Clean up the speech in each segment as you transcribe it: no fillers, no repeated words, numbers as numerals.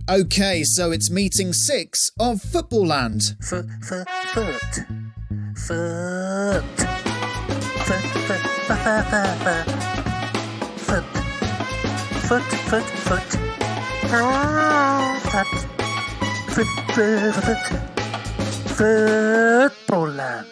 Okay, so it's meeting 6 of Footballland. Foot. Footballland.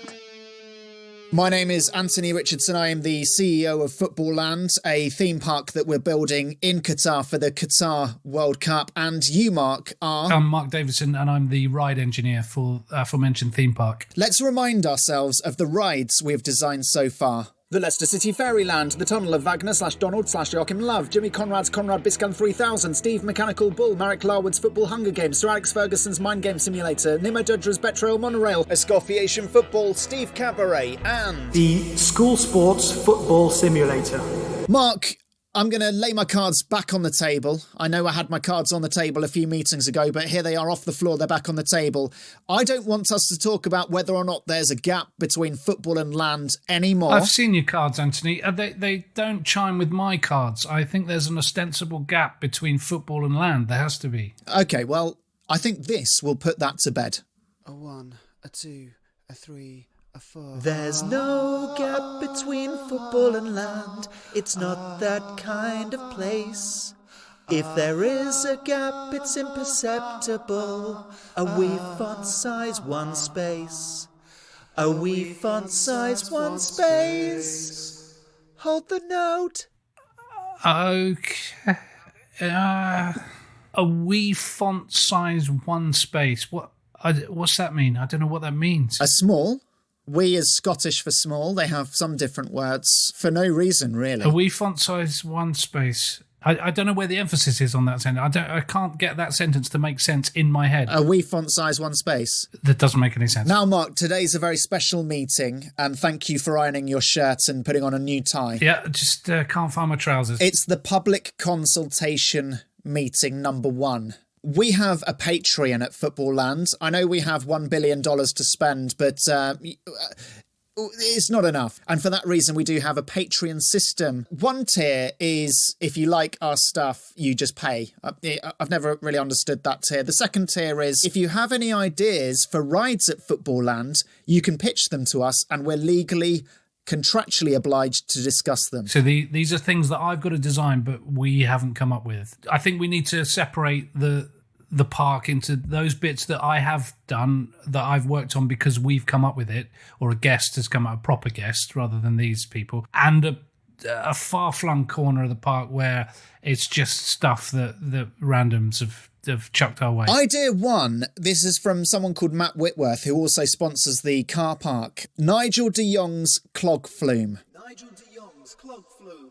My name is Anthony Richardson. I am the CEO of Footballland, a theme park that we're building in Qatar for the Qatar World Cup. And you, Mark, are... I'm Mark Davidson, and I'm the ride engineer for aforementioned theme park. Let's remind ourselves of the rides we've designed so far. The Leicester City Fairyland, the Tunnel of Wagner/Donald/Joachim Love, Jimmy Conrad's Conrad Biscan 3000, Steve Mechanical Bull, Marek Larwood's Football Hunger Games, Sir Alex Ferguson's Mind Game Simulator, Nima Dudra's Betrail Monorail, Escoffiation Football, Steve Cabaret, and... the School Sports Football Simulator. Mark, I'm going to lay my cards back on the table. I know I had my cards on the table a few meetings ago, but here they are off the floor, they're back on the table. I don't want us to talk about whether or not there's a gap between football and land anymore. I've seen your cards, Anthony. They don't chime with my cards. I think there's an ostensible gap between football and land. There has to be. Okay, well, I think this will put that to bed. A 1, a 2, a 3, a 4. There's no gap between football and land. It's not that kind of place. If there is a gap, it's imperceptible. A wee font size, one space. A wee font size, one space. Hold the note. Okay. A wee font size, one space. What's that mean? I don't know what that means. A small. We is Scottish for small. They have some different words for no reason, really. A wee font size, one space. I don't know where the emphasis is on that sentence. I can't get that sentence to make sense in my head. A wee font size, one space. That doesn't make any sense. Now, Mark, today's a very special meeting, and thank you for ironing your shirt and putting on a new tie. Yeah, just can't find my trousers. It's the public consultation meeting number 1. We have a Patreon at Footballland. I know we have $1 billion to spend, but it's not enough. And for that reason, we do have a Patreon system. One tier is, if you like our stuff, you just pay. I've never really understood that tier. The second tier is, if you have any ideas for rides at Footballland, you can pitch them to us, and we're legally contractually obliged to discuss them. So these are things that I've got to design, but we haven't come up with. I think we need to separate the park into those bits that I have done, that I've worked on because we've come up with it, or a guest has come up, a proper guest rather than these people, and a far-flung corner of the park where it's just stuff that randoms have chucked our way. Idea 1, this is from someone called Matt Whitworth, who also sponsors the car park. Nigel de Jong's Clog Flume. Nigel de Jong's Clog Flume.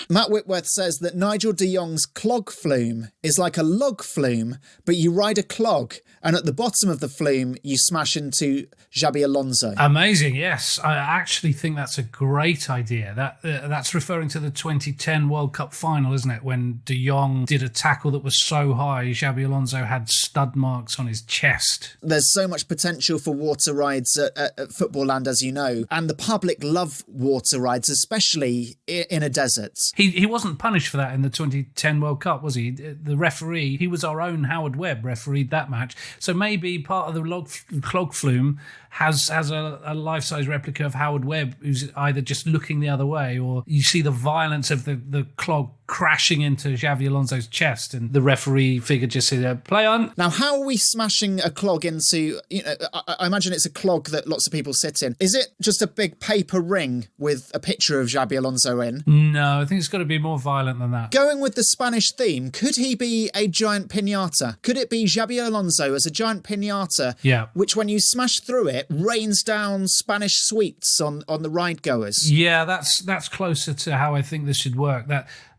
Matt Whitworth says that Nigel de Jong's Clog Flume is like a log flume, but you ride a clog, and at the bottom of the flume, you smash into Xabi Alonso. Amazing, yes. I actually think that's a great idea. That's referring to the 2010 World Cup final, isn't it? When de Jong did a tackle that was so high, Xabi Alonso had stud marks on his chest. There's so much potential for water rides at Footballland, as you know, and the public love water rides, especially in a desert. He wasn't punished for that in the 2010 World Cup, was he? The referee, he was our own Howard Webb, refereed that match. So maybe part of the clog flume has a life-size replica of Howard Webb, who's either just looking the other way, or you see the violence of the clog crashing into Xabi Alonso's chest, and the referee figure just said, play on. Now, how are we smashing a clog into, I imagine it's a clog that lots of people sit in. Is it just a big paper ring with a picture of Xabi Alonso in? No, I think it's got to be more violent than that. Going with the Spanish theme, could he be a giant piñata? Could it be Xabi Alonso as a giant piñata, yeah, which when you smash through it, rains down Spanish sweets on the ride goers? Yeah, that's closer to how I think this should work.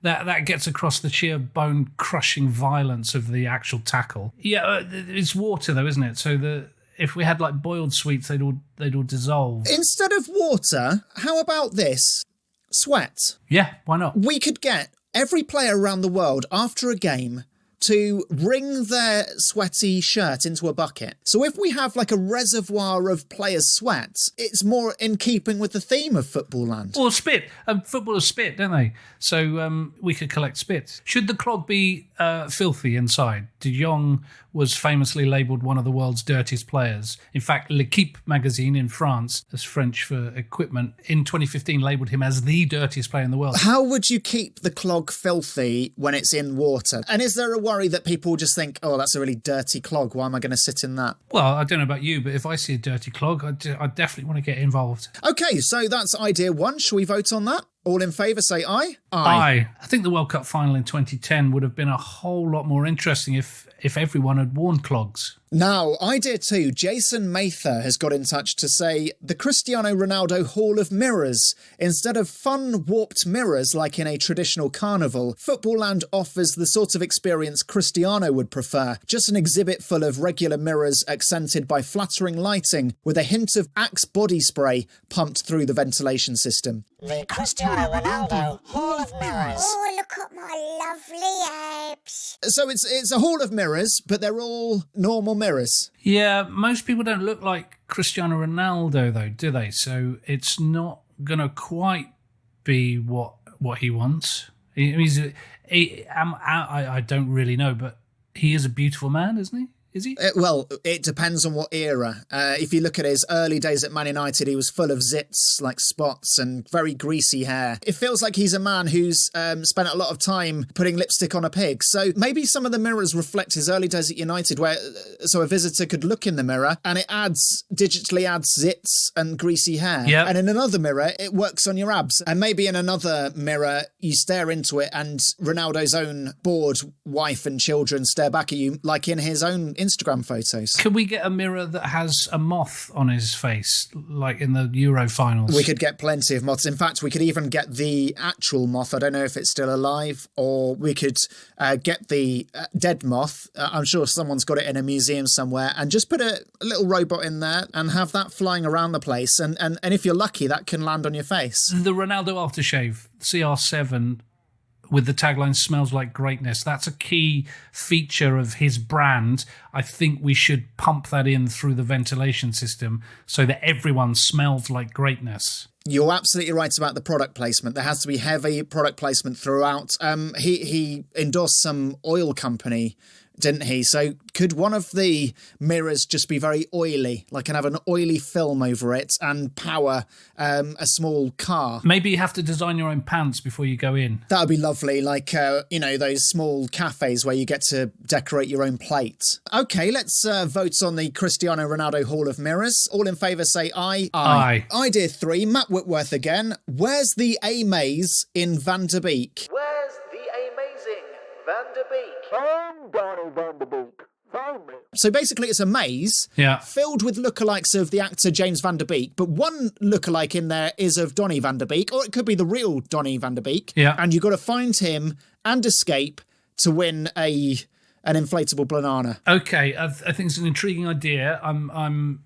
That gets across the sheer bone-crushing violence of the actual tackle. Yeah, it's water though, isn't it? So if we had like boiled sweets, they'd all dissolve. Instead of water, how about this? Sweat. Yeah, why not? We could get every player around the world after a game to wring their sweaty shirt into a bucket. So if we have like a reservoir of players' sweat, it's more in keeping with the theme of Footballland. Or spit. Footballers spit, don't they? So we could collect spit. Should the clog be filthy inside? De Jong was famously labelled one of the world's dirtiest players. In fact, L'Equipe magazine in France, that's French for equipment, in 2015 labelled him as the dirtiest player in the world. How would you keep the clog filthy when it's in water? And is there a worry that people just think, oh, that's a really dirty clog, why am I going to sit in that? Well, I don't know about you, but if I see a dirty clog, I definitely want to get involved. Okay, so that's idea one. Shall we vote on that? All in favour, say aye. Aye. I think the World Cup final in 2010 would have been a whole lot more interesting if everyone had worn clogs. Now, idea two, Jason Mather has got in touch to say the Cristiano Ronaldo Hall of Mirrors. Instead of fun, warped mirrors like in a traditional carnival, Footballland offers the sort of experience Cristiano would prefer. Just an exhibit full of regular mirrors accented by flattering lighting with a hint of Axe body spray pumped through the ventilation system. The Cristiano Ronaldo Hall of Mirrors. Oh, look at my lovely abs. So it's a hall of mirrors, but they're all normal mirrors. Yeah, most people don't look like Cristiano Ronaldo, though, do they? So it's not going to quite be what he wants. I don't really know, but he is a beautiful man, isn't he? Is he? Well, it depends on what era. If you look at his early days at Man United, he was full of zits, like spots, and very greasy hair. It feels like he's a man who's spent a lot of time putting lipstick on a pig. So maybe some of the mirrors reflect his early days at United, where so a visitor could look in the mirror and it digitally adds zits and greasy hair. Yep. And in another mirror, it works on your abs. And maybe in another mirror, you stare into it and Ronaldo's own bored wife and children stare back at you, like in his own Instagram photos. Could we get a mirror that has a moth on his face, like in the Euro finals? We could get plenty of moths. In fact, we could even get the actual moth. I don't know if it's still alive, or we could get the dead moth. I'm sure someone's got it in a museum somewhere, and just put a little robot in there and have that flying around the place. And if you're lucky, that can land on your face. The Ronaldo aftershave, CR7, with the tagline "Smells like greatness." That's a key feature of his brand. I think we should pump that in through the ventilation system so that everyone smells like greatness. You're absolutely right about the product placement. There has to be heavy product placement throughout. He endorsed some oil company, didn't he? So could one of the mirrors just be very oily, like and have an oily film over it and power a small car? Maybe you have to design your own pants before you go in. That would be lovely, like, those small cafes where you get to decorate your own plate. OK, let's vote on the Cristiano Ronaldo Hall of Mirrors. All in favour say aye. Aye. Idea 3, Matt Whitworth again. Where's the A-maze in Van der Beek? Where's the amazing Van der Beek? I'm Donny Van der Beek. Find me. So basically it's a maze filled with lookalikes of the actor James Van der Beek, but one lookalike in there is of Donny Van der Beek, or it could be the real Donny Van der Beek. Yeah. And you've got to find him and escape to win an inflatable banana. Okay, I think it's an intriguing idea. I'm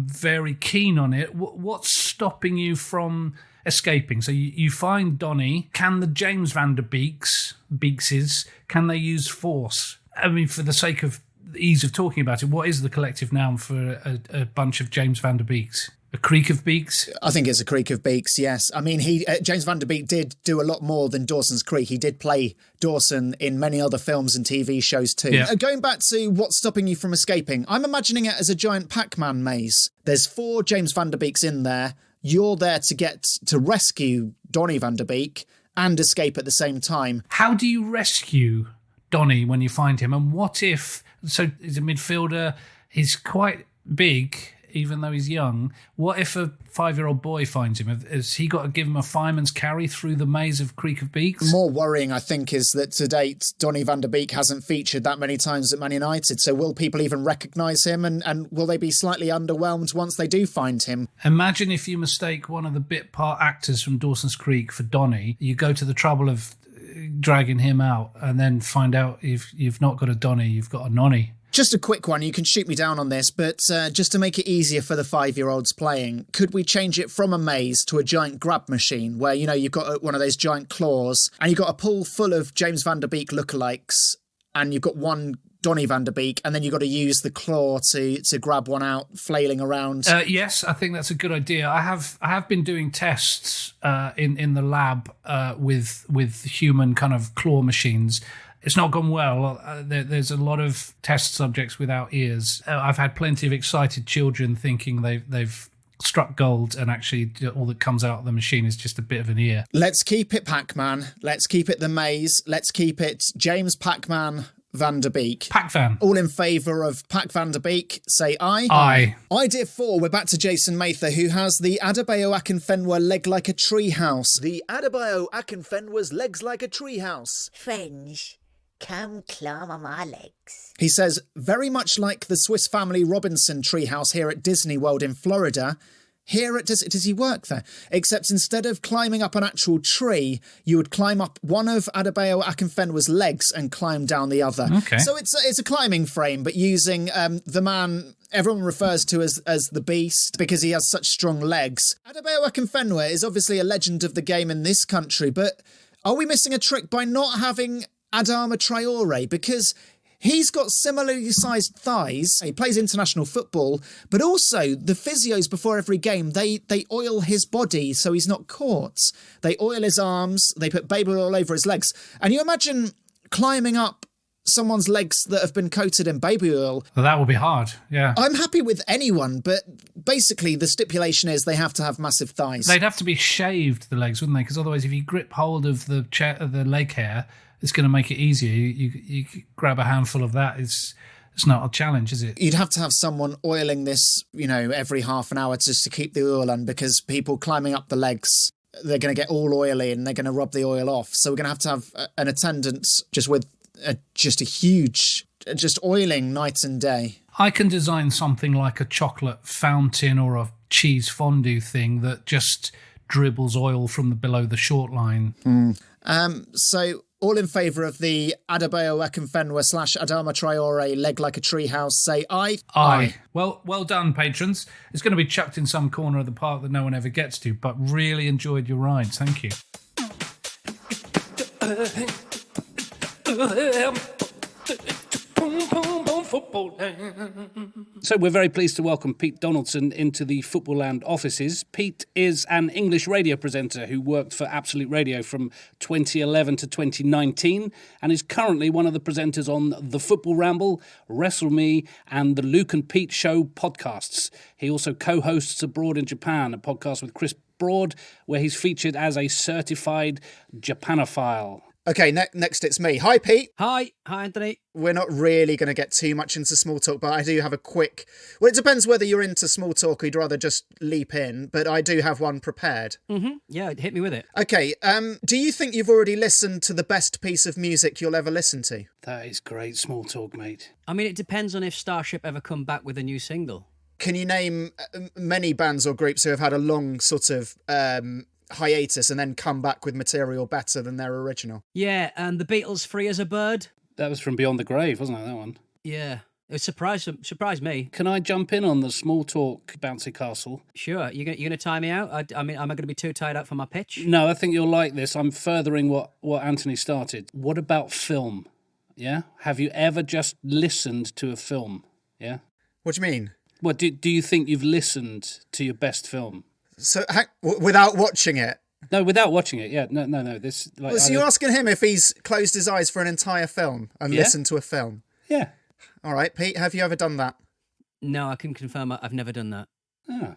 very keen on it. What's stopping you from escaping? So you find Donny. Can the James Van der Beekses, can they use force? I mean, for the sake of the ease of talking about it, what is the collective noun for a bunch of James Van der Beeks? A creek of beaks? I think it's a creek of beaks, yes. I mean, James Van der Beek did do a lot more than Dawson's Creek. He did play Dawson in many other films and TV shows too. Yeah. Going back to what's stopping you from escaping, I'm imagining it as a giant Pac-Man maze. There's 4 James Van der Beeks in there. You're there to get to rescue Donny Van der Beek and escape at the same time. How do you rescue Donny when you find him? And what if... So he's a midfielder, he's quite big, even though he's young. What if a 5-year-old boy finds him? Has he got to give him a fireman's carry through the maze of Creek of Beaks? More worrying, I think, is that to date, Donny Van der Beek hasn't featured that many times at Man United. So will people even recognise him? And will they be slightly underwhelmed once they do find him? Imagine if you mistake one of the bit part actors from Dawson's Creek for Donny. You go to the trouble of dragging him out and then find out if you've not got a Donny, you've got a Nonny. Just a quick one, you can shoot me down on this, but just to make it easier for the 5-year-olds playing, could we change it from a maze to a giant grab machine where, you've got one of those giant claws and you've got a pool full of James Van der Beek lookalikes and you've got one Donny van der Beek, and then you've got to use the claw to grab one out, flailing around. Yes, I think that's a good idea. I have been doing tests in the lab with human kind of claw machines. It's not gone well. There's a lot of test subjects without ears. I've had plenty of excited children thinking they've struck gold, and actually all that comes out of the machine is just a bit of an ear. Let's keep it Pac-Man. Let's keep it the maze. Let's keep it James Pac-Man van der Beek. Pac-Van. All in favour of Pac van der Beek, say aye. Aye. Idea 4, we're back to Jason Mather, who has the Adebayo Akinfenwa leg like a treehouse. The Adebayo Akinfenwa's legs like a treehouse. Friends, come climb on my legs. He says, very much like the Swiss Family Robinson treehouse here at Disney World in Florida. Does he work there? Except instead of climbing up an actual tree, you would climb up one of Adebayo Akinfenwa's legs and climb down the other. Okay. So it's a climbing frame, but using the man everyone refers to as the Beast because he has such strong legs. Adebayo Akinfenwa is obviously a legend of the game in this country, but are we missing a trick by not having Adama Traore? Because he's got similarly sized thighs. He plays international football, but also the physios before every game, they oil his body so he's not caught. They oil his arms, they put baby oil over his legs. And you imagine climbing up someone's legs that have been coated in baby oil. Well, that would be hard, yeah. I'm happy with anyone, but basically the stipulation is they have to have massive thighs. They'd have to be shaved, the legs, wouldn't they? Because otherwise, if you grip hold of the leg hair, it's going to make it easier. You grab a handful of that. It's not a challenge, is it? You'd have to have someone oiling this, every half an hour just to keep the oil on, because people climbing up the legs, they're going to get all oily and they're going to rub the oil off. So we're going to have an attendant just with just a huge, just oiling night and day. I can design something like a chocolate fountain or a cheese fondue thing that just dribbles oil from below the short line. So all in favour of the Adebayo Akinfenwa / Adama Traore leg like a treehouse, say aye. Aye. Well done, patrons. It's going to be chucked in some corner of the park that no one ever gets to, but really enjoyed your rides. Thank you. So we're very pleased to welcome Pete Donaldson into the Footballland offices. Pete is an English radio presenter who worked for Absolute Radio from 2011 to 2019 and is currently one of the presenters on The Football Ramble, Wrestle Me and the Luke and Pete Show podcasts. He also co-hosts Abroad in Japan, a podcast with Chris Broad, where he's featured as a certified Japanophile. Okay, next it's me. Hi, Pete. Hi, Anthony. We're not really going to get too much into small talk, but I do have a quick... Well, it depends whether you're into small talk or you'd rather just leap in, but I do have one prepared. Mm-hmm. Yeah, hit me with it. Okay, do you think you've already listened to the best piece of music you'll ever listen to? That is great small talk, mate. I mean, it depends on if Starship ever come back with a new single. Can you name many bands or groups who have had a long sort of... hiatus and then come back with material better than their original? Yeah, and the Beatles' Free as a Bird. That was from Beyond the Grave, wasn't it, that one? Yeah, it surprised me. Can I jump in on the small talk bouncy castle? Sure. You're going to tie me out? I mean, am I going to be too tied up for my pitch? No, I think you'll like this. I'm furthering what Anthony started. What about film? Yeah? Have you ever just listened to a film? Yeah? What do you mean? Well, do you think you've listened to your best film? So, without watching it? No, without watching it, yeah. No. This. Like, so you're asking him if he's closed his eyes for an entire film and listened to a film? Yeah. All right, Pete, have you ever done that? No, I can confirm I've never done that. Oh.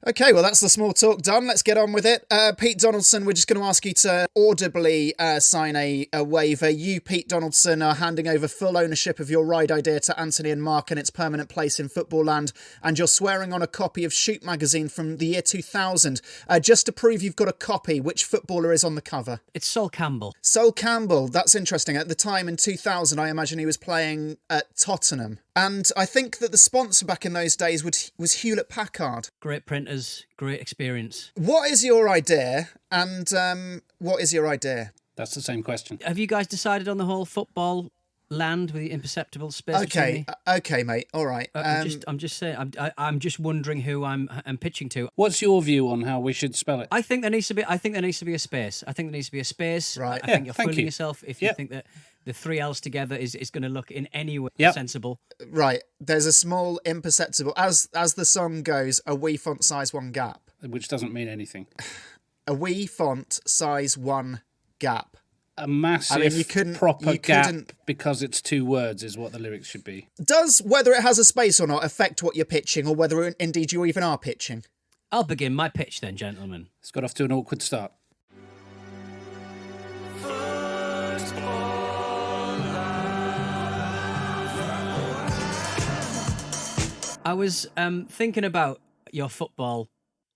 Okay, well, that's the small talk done. Let's get on with it. Pete Donaldson, we're just going to ask you to audibly sign a waiver. You, Pete Donaldson, are handing over full ownership of your ride idea to Anthony and Mark and its permanent place in Footballland, and you're swearing on a copy of Shoot magazine from the year 2000. Just to prove you've got a copy, which footballer is on the cover? It's Sol Campbell. Sol Campbell, that's interesting. At the time in 2000, I imagine he was playing at Tottenham. And I think that the sponsor back in those days was Hewlett-Packard. Great printers, great experience. What is your idea, and what is your idea? That's the same question. Have you guys decided on the whole football land with the imperceptible space between Okay, me. okay, mate. All right. I'm just saying. I'm just wondering who I'm pitching to. What's your view on how we should spell it? I think there needs to be. I think there needs to be a space. I think there needs to be a space. Right. I think you're thank fooling you. yourself if you think that the three L's together is going to look in any way Yep. sensible. Right. There's a small imperceptible, as the song goes, a wee font size 1 gap. Which doesn't mean anything. A wee font size 1 gap. A massive you proper gap couldn't- because it's 2 words is what the lyrics should be. Does whether it has a space or not affect what you're pitching, or whether indeed you even are pitching? I'll begin my pitch then, gentlemen. It's got off to an awkward start. I was thinking about your football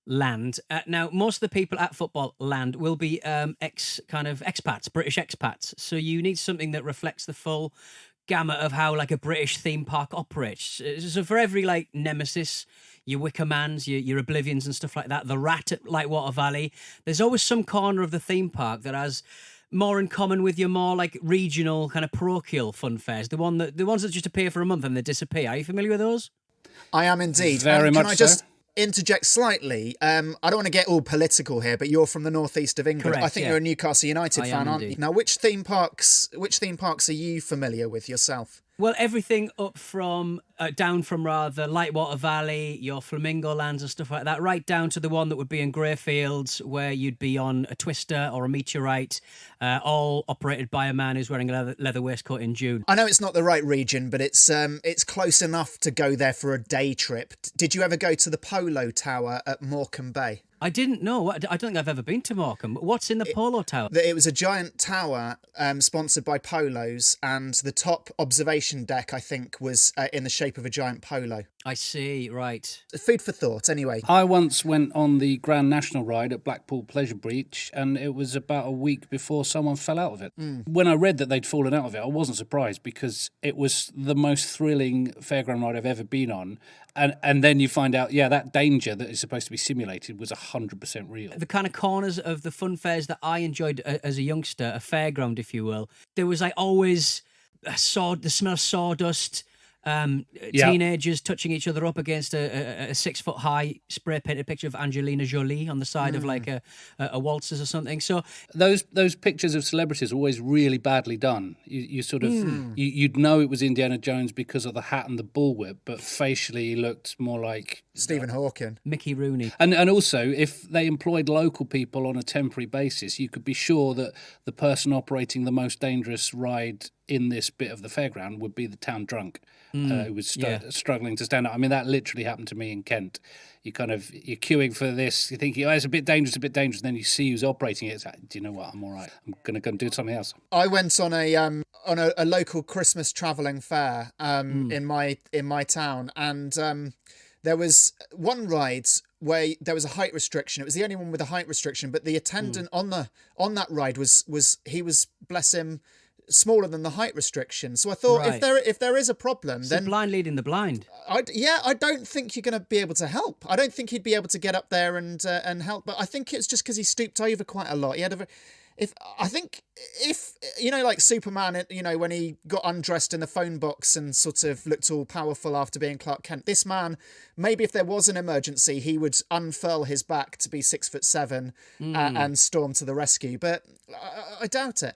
land. Now, most of the people at football land will be expats, British expats. So you need something that reflects the full gamut of how like a British theme park operates. So for every like Nemesis, your Wickermans, your Oblivions and stuff like that, the Rat at Lightwater Valley, there's always some corner of the theme park that has more in common with your more like regional kind of parochial fun fairs. The ones that just appear for a month and they disappear. Are you familiar with those? I am indeed. Very much Can I just interject slightly? I don't want to get all political here, but you're from the northeast of England. Correct, I think yeah. you're a Newcastle United I fan, am aren't you? indeed. Now, which theme parks are you familiar with yourself? Well, everything up from down from rather Lightwater Valley, your Flamingo Lands and stuff like that, right down to the one that would be in Greyfields, where you'd be on a twister or a meteorite, all operated by a man who's wearing a leather waistcoat in June. I know it's not the right region, but it's close enough to go there for a day trip. Did you ever go to the Polo Tower at Morecambe Bay? I didn't know. I don't think I've ever been to Morecambe. What's in the Polo Tower? It was a giant tower sponsored by Polos, and the top observation deck, I think, was in the shape of a giant polo. I see, right. Food for thought, anyway. I once went on the Grand National ride at Blackpool Pleasure Beach, and it was about a week before someone fell out of it. When I read that they'd fallen out of it, I wasn't surprised because it was the most thrilling fairground ride I've ever been on. And then you find out, that danger that is supposed to be simulated was 100% real. The kind of corners of the fun fairs that I enjoyed as a youngster, a fairground, if you will, there was like always the smell of sawdust, teenagers touching each other up against a 6 foot high spray painted picture of Angelina Jolie on the side of like a waltzers or something. So those pictures of celebrities are always really badly done. You sort of you'd know it was Indiana Jones because of the hat and the bullwhip, but facially he looked more like Stephen Hawking. Mickey Rooney. And also, if they employed local people on a temporary basis, you could be sure that the person operating the most dangerous ride in this bit of the fairground would be the town drunk who was struggling to stand up. I mean, that literally happened to me in Kent. You're queuing for this, you're thinking, it's a bit dangerous, and then you see who's operating it. It's like, do you know what? I'm all right. I'm going to go and do something else. I went on a local Christmas travelling fair in my town, and there was one ride where there was a height restriction. It was the only one with a height restriction, but the attendant on that ride was bless him, smaller than the height restriction. So I thought, Right. if there is a problem, It's then the blind leading the blind. I don't think you're going to be able to help. I don't think he'd be able to get up there and help. But I think it's just because he stooped over quite a lot. He had if like Superman, when he got undressed in the phone box and sort of looked all powerful after being Clark Kent, this man, maybe if there was an emergency, he would unfurl his back to be 6'7" and storm to the rescue. But I doubt it.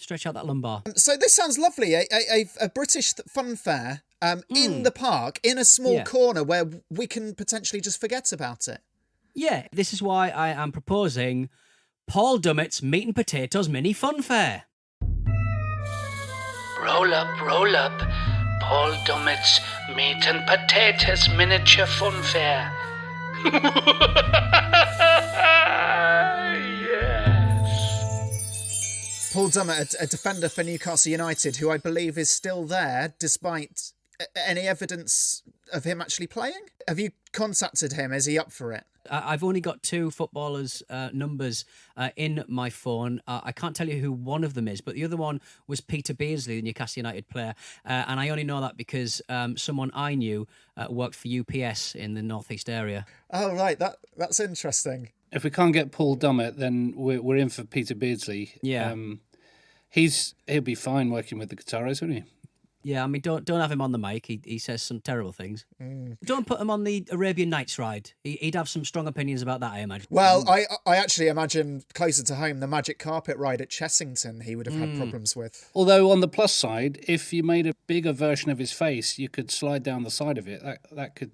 Stretch out that lumbar. So this sounds lovely. A British fun fair in the park, in a small corner where we can potentially just forget about it. Yeah, this is why I am proposing Paul Dummett's Meat and Potatoes Mini Fun Fair. Roll up, Paul Dummett's Meat and Potatoes Miniature Fun Fair. Paul Dummett, a defender for Newcastle United, who I believe is still there despite any evidence of him actually playing. Have you contacted him? Is he up for it? I've only got 2 footballers' numbers in my phone. I can't tell you who one of them is, but the other one was Peter Beardsley, the Newcastle United player. And I only know that because someone I knew worked for UPS in the northeast area. Oh, right. That's interesting. If we can't get Paul Dummett, then we're in for Peter Beardsley. Yeah. He'll be fine working with the guitarist, won't he? Yeah, I mean, don't have him on the mic. He says some terrible things. Don't put him on the Arabian Nights ride. He'd have some strong opinions about that, I imagine. Well, I actually imagine closer to home, the magic carpet ride at Chessington he would have had problems with. Although on the plus side, if you made a bigger version of his face, you could slide down the side of it. That could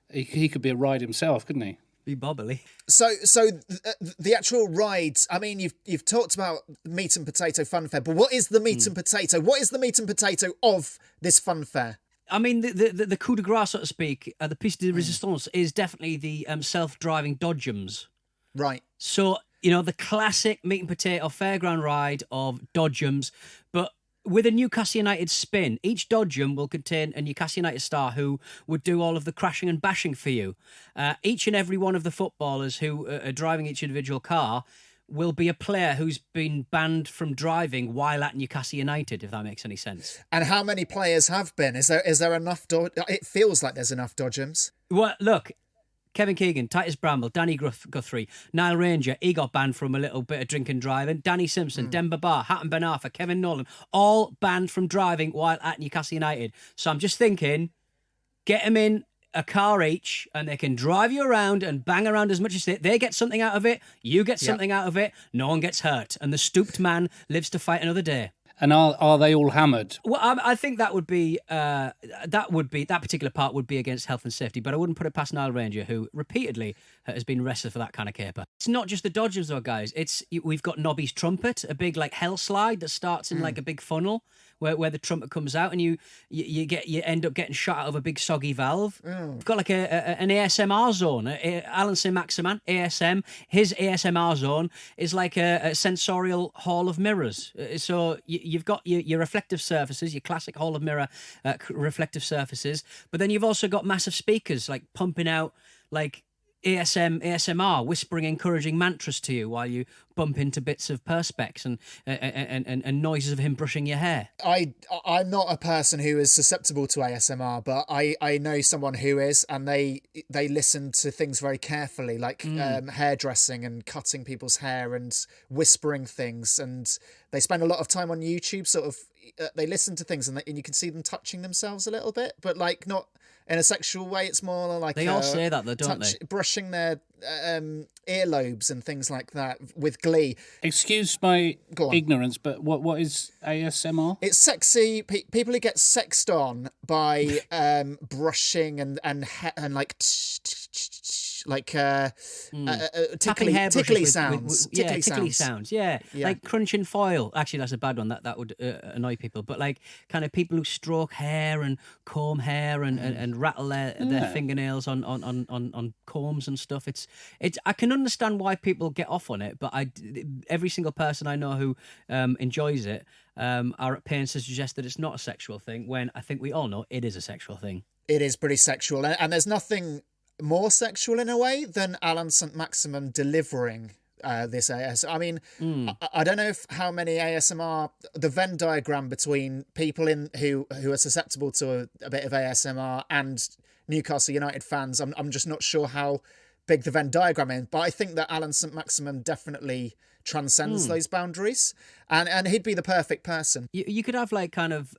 he could be a ride himself, couldn't he? Be bobbly. So the actual rides, I mean, you've talked about meat and potato funfair, but what is the meat and potato? What is the meat and potato of this funfair? I mean, the coup de grace, so to speak, the piece de resistance is definitely the self-driving Dodgems. Right. So, the classic meat and potato fairground ride of Dodgems, but with a Newcastle United spin. Each Dodgem will contain a Newcastle United star who would do all of the crashing and bashing for you. Each and every one of the footballers who are driving each individual car will be a player who's been banned from driving while at Newcastle United, if that makes any sense. And how many players have been? Is there enough? It feels like there's enough Dodgems. Well, look, Kevin Keegan, Titus Bramble, Danny Guthrie, Niall Ranger, he got banned from a little bit of drinking driving. Danny Simpson, Demba Ba, Hatton Ben Arfa, Kevin Nolan, all banned from driving while at Newcastle United. So I'm just thinking, get them in a car each and they can drive you around and bang around as much as they get something out of it, you get something out of it, no one gets hurt, and the stooped man lives to fight another day. And are they all hammered? Well, I think that particular part would be against health and safety, but I wouldn't put it past Niall Ranger, who repeatedly has been arrested for that kind of caper. It's not just the Dodgers though, guys. We've got Nobby's trumpet, a big like hell slide that starts in like a big funnel where the trumpet comes out, and you end up getting shot out of a big soggy valve. We've got like an ASMR zone. Alan Saint-Maximin, ASM. His ASMR zone is like a sensorial hall of mirrors. So you've got your reflective surfaces, your classic hall of mirror reflective surfaces, but then you've also got massive speakers like pumping out like ASMR, whispering encouraging mantras to you while you bump into bits of perspex and noises of him brushing your hair. I'm not a person who is susceptible to ASMR, but I know someone who is, and they listen to things very carefully, like hairdressing and cutting people's hair and whispering things, and they spend a lot of time on YouTube. Sort of, they listen to things and you can see them touching themselves a little bit, but like not in a sexual way. It's more like they all say that though, don't they? Brushing their earlobes and things like that with glee. Excuse my ignorance, but what is ASMR? It's sexy. People who get sexed on by brushing and like tickly sounds. Tickly sounds. Yeah, like crunching foil. Actually, that's a bad one. That would annoy people. But like kind of people who stroke hair and comb hair and rattle their fingernails on combs and stuff. It's. I can understand why people get off on it, but every single person I know who enjoys it are at pains to suggest that it's not a sexual thing, when I think we all know it is a sexual thing. It is pretty sexual, and there's nothing more sexual in a way than Alan Saint-Maximin delivering this ASMR. I mean, I don't know how many ASMR, the Venn diagram between people who are susceptible to a bit of ASMR and Newcastle United fans, I'm just not sure how big the Venn diagram is, but I think that Alan Saint-Maximin definitely transcends those boundaries, and he'd be the perfect person. You could have like kind of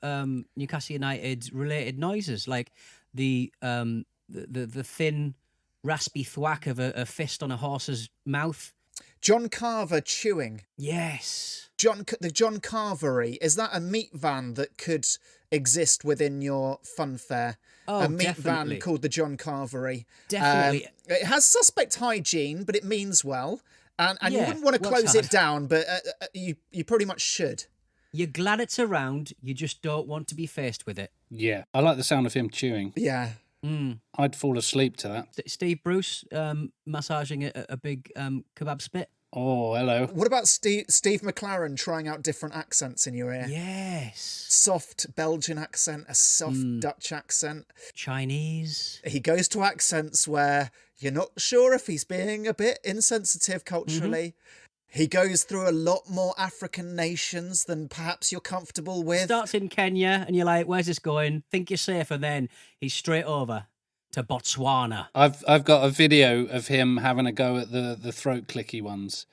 Newcastle United related noises, like the thin raspy thwack of a fist on a horse's mouth. John Carver chewing. Yes. The John Carvery, is that a meat van that could exist within your funfair? Oh, a meat definitely. van called the John Carvery. Definitely. It has suspect hygiene, but it means well. And you wouldn't want to close it down, but you pretty much should. You're glad it's around, you just don't want to be faced with it. Yeah, I like the sound of him chewing. Yeah. I'd fall asleep to that. Steve Bruce massaging a big kebab spit. Oh, hello. What about Steve McClaren trying out different accents in your ear? Yes. Soft Belgian accent, a soft Dutch accent. Chinese. He goes to accents where you're not sure if he's being a bit insensitive culturally. He goes through a lot more African nations than perhaps you're comfortable with. Starts in Kenya and you're like, where's this going? Think you're safe, and then he's straight over to Botswana. I've got a video of him having a go at the throat clicky ones.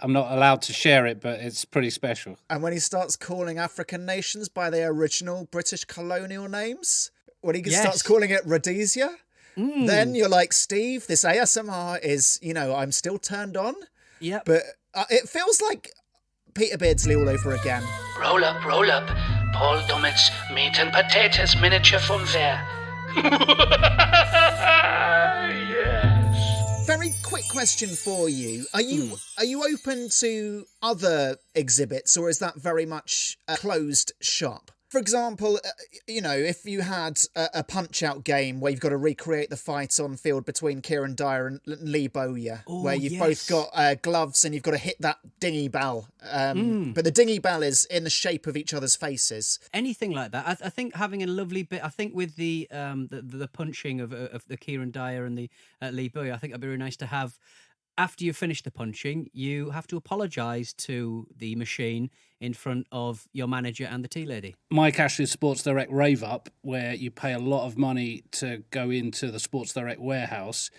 I'm not allowed to share it, but it's pretty special. And when he starts calling African nations by their original British colonial names, when he starts calling it Rhodesia, then you're like, Steve, this ASMR is, I'm still turned on. Yep. But it feels like Peter Beardsley all over again. Roll up, Paul Dummett's meat and potatoes miniature funfair. Yes. Very quick question for you. Are you open to other exhibits, or is that very much a closed shop? For example, if you had a punch-out game where you've got to recreate the fight on field between Kieran Dyer and Lee Bowyer, where you've both got gloves and you've got to hit that dinghy bell, but the dinghy bell is in the shape of each other's faces. Anything like that. I think having a lovely bit. I think with the punching of the Kieran Dyer and the Lee Bowyer, I think it'd be really nice to have. After you finish the punching, you have to apologise to the machine in front of your manager and the tea lady. Mike Ashley's Sports Direct Rave Up, where you pay a lot of money to go into the Sports Direct warehouse,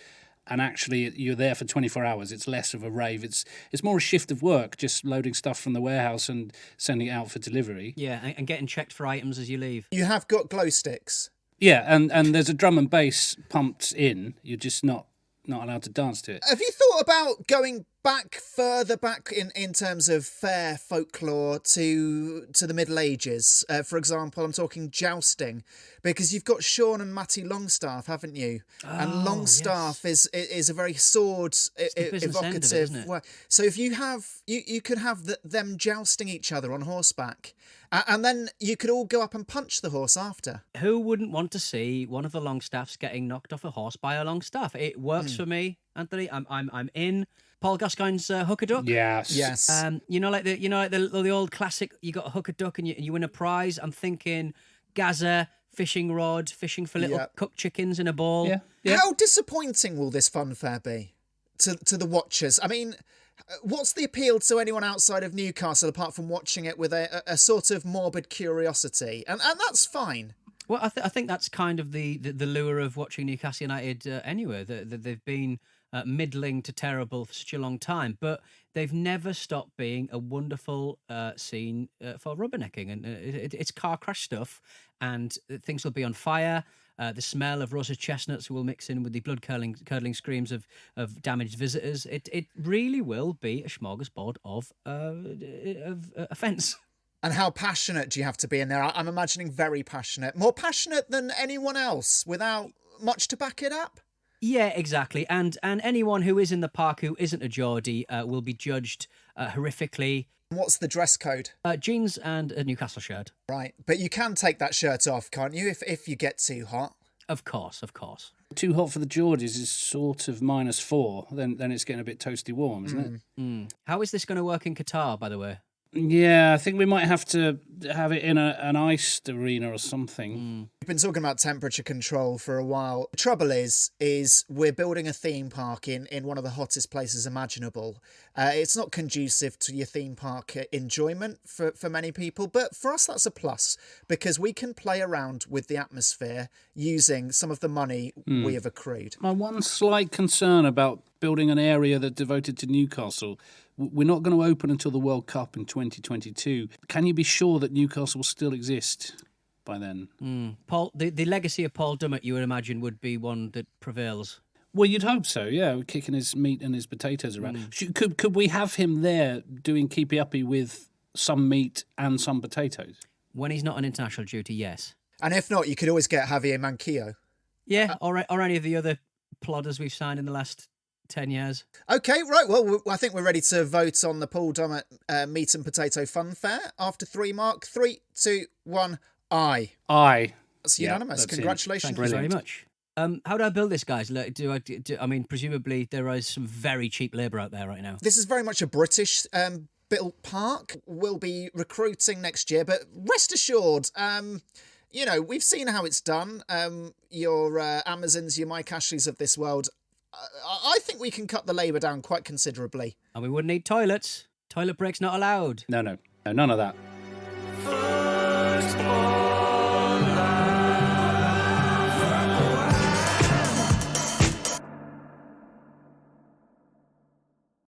and actually you're there for 24 hours. It's less of a rave. It's more a shift of work, just loading stuff from the warehouse and sending it out for delivery. Yeah, and getting checked for items as you leave. You have got glow sticks. Yeah, and there's a drum and bass pumped in. You're just not allowed to dance to it. Have you thought about going further back in terms of fair folklore to the Middle Ages? For example, I'm talking jousting, because you've got Sean and Matty Longstaff, haven't you? And Longstaff is a very sword evocative way. So if you have you could have them jousting each other on horseback. And then you could all go up and punch the horse after. Who wouldn't want to see one of the Longstaffs getting knocked off a horse by a Longstaff? It works for me, Anthony. I'm in. Paul Gascoigne's Hook a Duck. Yes. Like the old classic. You got a hook a duck and you win a prize. I'm thinking Gazza, fishing rod, fishing for little cooked chickens in a bowl. Yeah. How disappointing will this funfair be to the watchers? I mean, what's the appeal to anyone outside of Newcastle apart from watching it with a sort of morbid curiosity? And that's fine. Well, I think that's kind of the lure of watching Newcastle United anyway. They've been middling to terrible for such a long time, but they've never stopped being a wonderful scene for rubbernecking. And it's car crash stuff, and things will be on fire. The smell of roasted chestnuts will mix in with the blood-curdling screams of damaged visitors. It really will be a smorgasbord of offence. And how passionate do you have to be in there? I'm imagining very passionate. More passionate than anyone else without much to back it up? Yeah, exactly. And anyone who is in the park who isn't a Geordie will be judged horrifically. What's the dress code? Jeans and a Newcastle shirt. Right, but you can take that shirt off, can't you, if you get too hot? Of course. Too hot for the Geordies is sort of -4. Then it's getting a bit toasty warm, isn't it? How is this going to work in Qatar, by the way? Yeah, I think we might have to have it in an iced arena or something. We've been talking about temperature control for a while. The trouble is we're building a theme park in one of the hottest places imaginable. It's not conducive to your theme park enjoyment for many people, but for us that's a plus, because we can play around with the atmosphere using some of the money we have accrued. My one slight concern about building an area that's devoted to Newcastle, we're not going to open until the World Cup in 2022. Can you be sure that Newcastle will still exist by then? Paul, the legacy of Paul Dummett, you would imagine, would be one that prevails. Well, you'd hope so, yeah, kicking his meat and his potatoes around. Could we have him there doing keepy uppy with some meat and some potatoes? When he's not on international duty, yes. And if not, you could always get Javier Manquillo. Yeah, or any of the other plodders we've signed in the last 10 years. Okay, right. Well, I think we're ready to vote on the Paul Dummett meat and potato funfair. After 3, Mark. 3, 2, 1, aye. Aye. That's unanimous. That's Congratulations. Thank you very much. How do I build this, guys? I mean, presumably there is some very cheap labour out there right now. This is very much a British built park. We'll be recruiting next year, but rest assured, we've seen how it's done. Your Amazons, your Mike Ashleys of this world, I think we can cut the labour down quite considerably. And we wouldn't need toilets. Toilet breaks not allowed. No, none of that. First ball.